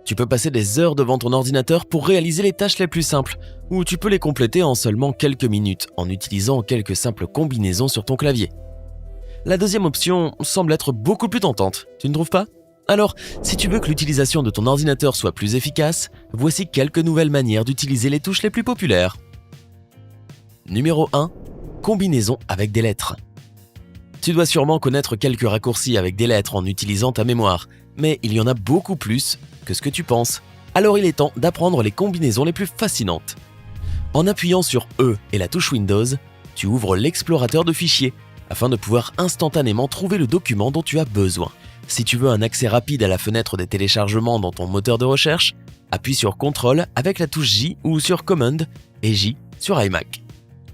Tu peux passer des heures devant ton ordinateur pour réaliser les tâches les plus simples, ou tu peux les compléter en seulement quelques minutes en utilisant quelques simples combinaisons sur ton clavier. La deuxième option semble être beaucoup plus tentante, tu ne trouves pas ? Alors, si tu veux que l'utilisation de ton ordinateur soit plus efficace, voici quelques nouvelles manières d'utiliser les touches les plus populaires. Numéro 1. Combinaison avec des lettres. Tu dois sûrement connaître quelques raccourcis avec des lettres en utilisant ta mémoire, mais il y en a beaucoup plus que ce que tu penses. Alors il est temps d'apprendre les combinaisons les plus fascinantes. En appuyant sur E et la touche Windows, tu ouvres l'explorateur de fichiers afin de pouvoir instantanément trouver le document dont tu as besoin. Si tu veux un accès rapide à la fenêtre des téléchargements dans ton moteur de recherche, appuie sur CTRL avec la touche J ou sur Command et J sur iMac.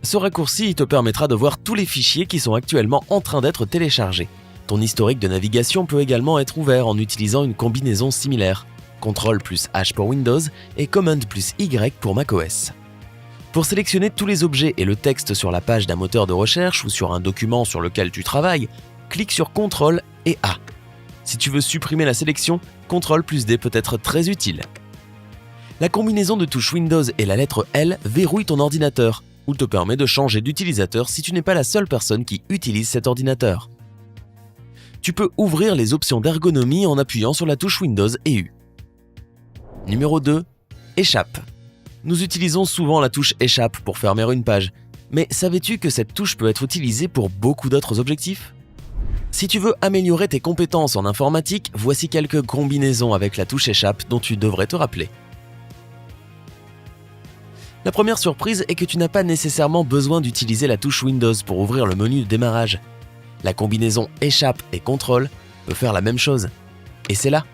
Ce raccourci te permettra de voir tous les fichiers qui sont actuellement en train d'être téléchargés. Ton historique de navigation peut également être ouvert en utilisant une combinaison similaire, CTRL plus H pour Windows et Command plus Y pour macOS. Pour sélectionner tous les objets et le texte sur la page d'un moteur de recherche ou sur un document sur lequel tu travailles, clique sur CTRL et A. Si tu veux supprimer la sélection, CTRL plus D peut être très utile. La combinaison de touches Windows et la lettre L verrouille ton ordinateur ou te permet de changer d'utilisateur si tu n'es pas la seule personne qui utilise cet ordinateur. Tu peux ouvrir les options d'ergonomie en appuyant sur la touche Windows et U. Numéro 2. Échappe. Nous utilisons souvent la touche Échappe pour fermer une page, mais savais-tu que cette touche peut être utilisée pour beaucoup d'autres objectifs ? Si tu veux améliorer tes compétences en informatique, voici quelques combinaisons avec la touche Échappe dont tu devrais te rappeler. La première surprise est que tu n'as pas nécessairement besoin d'utiliser la touche Windows pour ouvrir le menu de démarrage. La combinaison Échappe et CTRL peut faire la même chose. Et c'est là.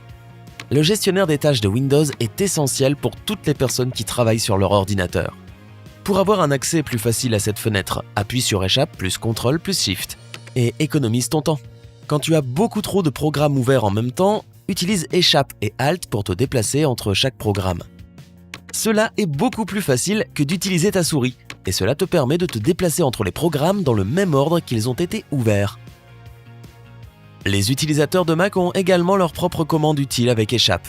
Le gestionnaire des tâches de Windows est essentiel pour toutes les personnes qui travaillent sur leur ordinateur. Pour avoir un accès plus facile à cette fenêtre, appuie sur Échappe plus CTRL plus Shift et économise ton temps. Quand tu as beaucoup trop de programmes ouverts en même temps, utilise Échappe et Alt pour te déplacer entre chaque programme. Cela est beaucoup plus facile que d'utiliser ta souris et cela te permet de te déplacer entre les programmes dans le même ordre qu'ils ont été ouverts. Les utilisateurs de Mac ont également leur propre commande utile avec Échappe.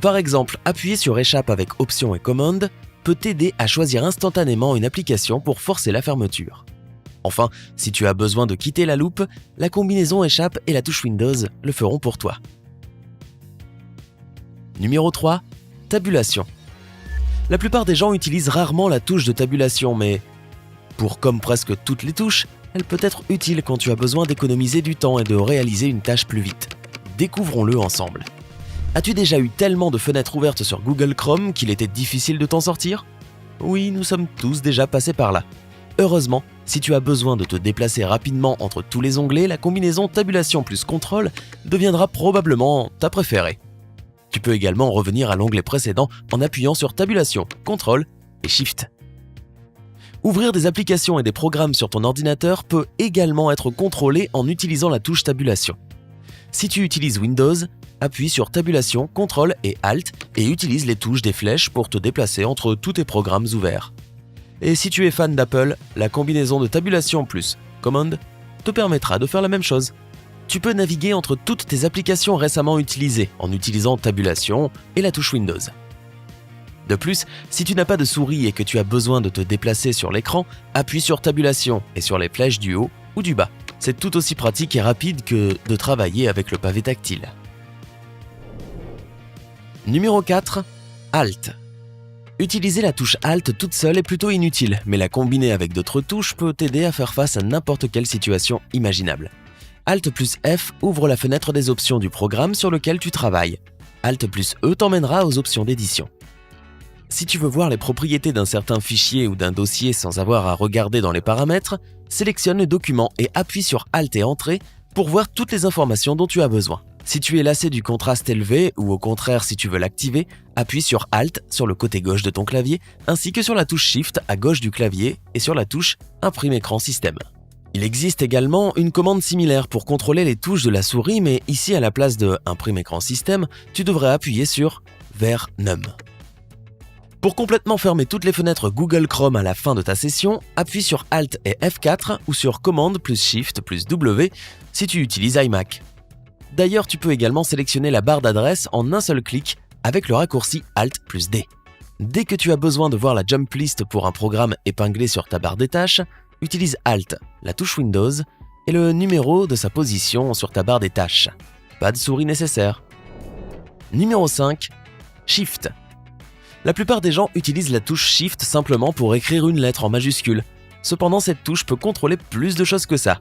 Par exemple, appuyer sur Échappe avec Options et Commandes peut t'aider à choisir instantanément une application pour forcer la fermeture. Enfin, si tu as besoin de quitter la loupe, la combinaison Échappe et la touche Windows le feront pour toi. Numéro 3. Tabulation. La plupart des gens utilisent rarement la touche de tabulation, mais comme presque toutes les touches, elle peut être utile quand tu as besoin d'économiser du temps et de réaliser une tâche plus vite. Découvrons-le ensemble. As-tu déjà eu tellement de fenêtres ouvertes sur Google Chrome qu'il était difficile de t'en sortir ? Oui, nous sommes tous déjà passés par là. Heureusement, si tu as besoin de te déplacer rapidement entre tous les onglets, la combinaison tabulation plus CTRL deviendra probablement ta préférée. Tu peux également revenir à l'onglet précédent en appuyant sur tabulation, CTRL et Shift. Ouvrir des applications et des programmes sur ton ordinateur peut également être contrôlé en utilisant la touche tabulation. Si tu utilises Windows, appuie sur tabulation, CTRL et Alt et utilise les touches des flèches pour te déplacer entre tous tes programmes ouverts. Et si tu es fan d'Apple, la combinaison de tabulation plus Command te permettra de faire la même chose. Tu peux naviguer entre toutes tes applications récemment utilisées en utilisant tabulation et la touche Windows. De plus, si tu n'as pas de souris et que tu as besoin de te déplacer sur l'écran, appuie sur tabulation et sur les flèches du haut ou du bas. C'est tout aussi pratique et rapide que de travailler avec le pavé tactile. Numéro 4. Alt. Utiliser la touche Alt toute seule est plutôt inutile, mais la combiner avec d'autres touches peut t'aider à faire face à n'importe quelle situation imaginable. Alt plus F ouvre la fenêtre des options du programme sur lequel tu travailles. Alt plus E t'emmènera aux options d'édition. Si tu veux voir les propriétés d'un certain fichier ou d'un dossier sans avoir à regarder dans les paramètres, sélectionne le document et appuie sur Alt et Entrée pour voir toutes les informations dont tu as besoin. Si tu es lassé du contraste élevé ou au contraire si tu veux l'activer, appuie sur Alt sur le côté gauche de ton clavier ainsi que sur la touche Shift à gauche du clavier et sur la touche Imprime écran système. Il existe également une commande similaire pour contrôler les touches de la souris, mais ici à la place de Imprime écran système, tu devrais appuyer sur vers Num. Pour complètement fermer toutes les fenêtres Google Chrome à la fin de ta session, appuie sur Alt et F4 ou sur Commande plus Shift plus W si tu utilises iMac. D'ailleurs, tu peux également sélectionner la barre d'adresse en un seul clic avec le raccourci Alt plus D. Dès que tu as besoin de voir la jump list pour un programme épinglé sur ta barre des tâches, utilise Alt, la touche Windows, et le numéro de sa position sur ta barre des tâches. Pas de souris nécessaire. Numéro 5. Shift. La plupart des gens utilisent la touche Shift simplement pour écrire une lettre en majuscule. Cependant, cette touche peut contrôler plus de choses que ça.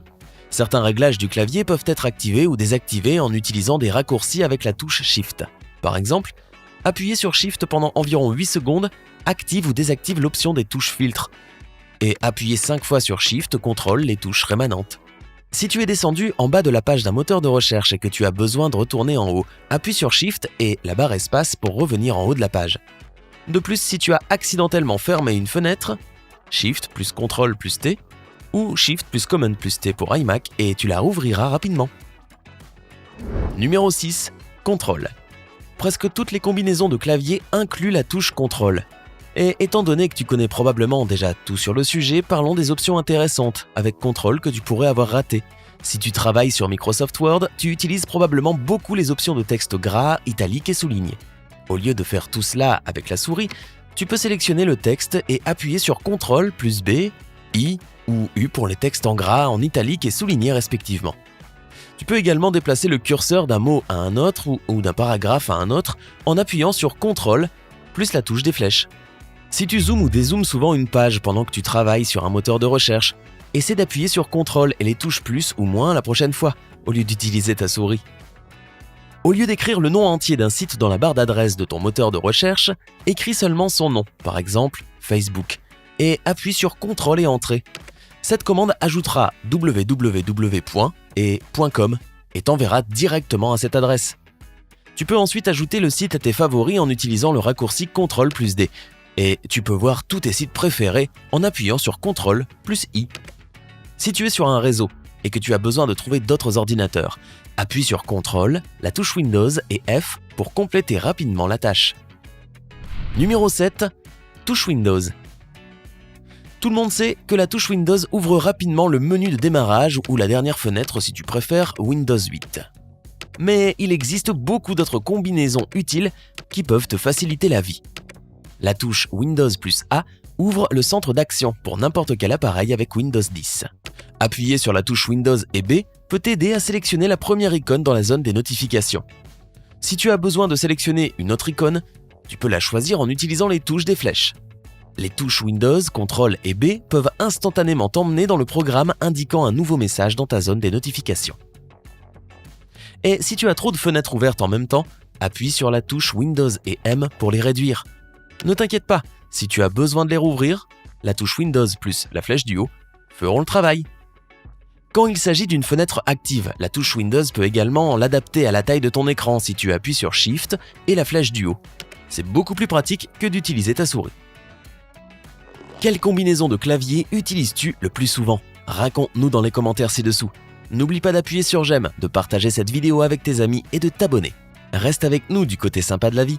Certains réglages du clavier peuvent être activés ou désactivés en utilisant des raccourcis avec la touche Shift. Par exemple, appuyer sur Shift pendant environ 8 secondes active ou désactive l'option des touches filtres. Et appuyer 5 fois sur Shift contrôle les touches rémanentes. Si tu es descendu en bas de la page d'un moteur de recherche et que tu as besoin de retourner en haut, appuie sur Shift et la barre espace pour revenir en haut de la page. De plus, si tu as accidentellement fermé une fenêtre, Shift plus Ctrl plus T, ou Shift plus Command plus T pour iMac et tu la rouvriras rapidement. Numéro 6. Contrôle. Presque toutes les combinaisons de clavier incluent la touche Contrôle. Et étant donné que tu connais probablement déjà tout sur le sujet, parlons des options intéressantes avec Contrôle que tu pourrais avoir ratées. Si tu travailles sur Microsoft Word, tu utilises probablement beaucoup les options de texte gras, italique et souligné. Au lieu de faire tout cela avec la souris, tu peux sélectionner le texte et appuyer sur Ctrl plus B, I ou U pour les textes en gras, en italique et souligné respectivement. Tu peux également déplacer le curseur d'un mot à un autre ou d'un paragraphe à un autre en appuyant sur Ctrl plus la touche des flèches. Si tu zoomes ou dézoomes souvent une page pendant que tu travailles sur un moteur de recherche, essaie d'appuyer sur Ctrl et les touches plus ou moins la prochaine fois, au lieu d'utiliser ta souris. Au lieu d'écrire le nom entier d'un site dans la barre d'adresse de ton moteur de recherche, écris seulement son nom, par exemple Facebook, et appuie sur Ctrl et Entrée. Cette commande ajoutera www. et .com et t'enverra directement à cette adresse. Tu peux ensuite ajouter le site à tes favoris en utilisant le raccourci Ctrl plus D. Et tu peux voir tous tes sites préférés en appuyant sur Ctrl plus I. Si tu es sur un réseau et que tu as besoin de trouver d'autres ordinateurs, appuie sur Ctrl, la touche Windows et F pour compléter rapidement la tâche. Numéro 7. Touche Windows. Tout le monde sait que la touche Windows ouvre rapidement le menu de démarrage ou la dernière fenêtre si tu préfères Windows 8. Mais il existe beaucoup d'autres combinaisons utiles qui peuvent te faciliter la vie. La touche Windows plus A ouvre le centre d'action pour n'importe quel appareil avec Windows 10. Appuyer sur la touche Windows et B peut t'aider à sélectionner la première icône dans la zone des notifications. Si tu as besoin de sélectionner une autre icône, tu peux la choisir en utilisant les touches des flèches. Les touches Windows, CTRL et B peuvent instantanément t'emmener dans le programme indiquant un nouveau message dans ta zone des notifications. Et si tu as trop de fenêtres ouvertes en même temps, appuie sur la touche Windows et M pour les réduire. Ne t'inquiète pas, si tu as besoin de les rouvrir, la touche Windows plus la flèche du haut feront le travail. Quand il s'agit d'une fenêtre active, la touche Windows peut également l'adapter à la taille de ton écran si tu appuies sur Shift et la flèche du haut. C'est beaucoup plus pratique que d'utiliser ta souris. Quelle combinaison de clavier utilises-tu le plus souvent? Raconte-nous dans les commentaires ci-dessous. N'oublie pas d'appuyer sur j'aime, de partager cette vidéo avec tes amis et de t'abonner. Reste avec nous du côté sympa de la vie.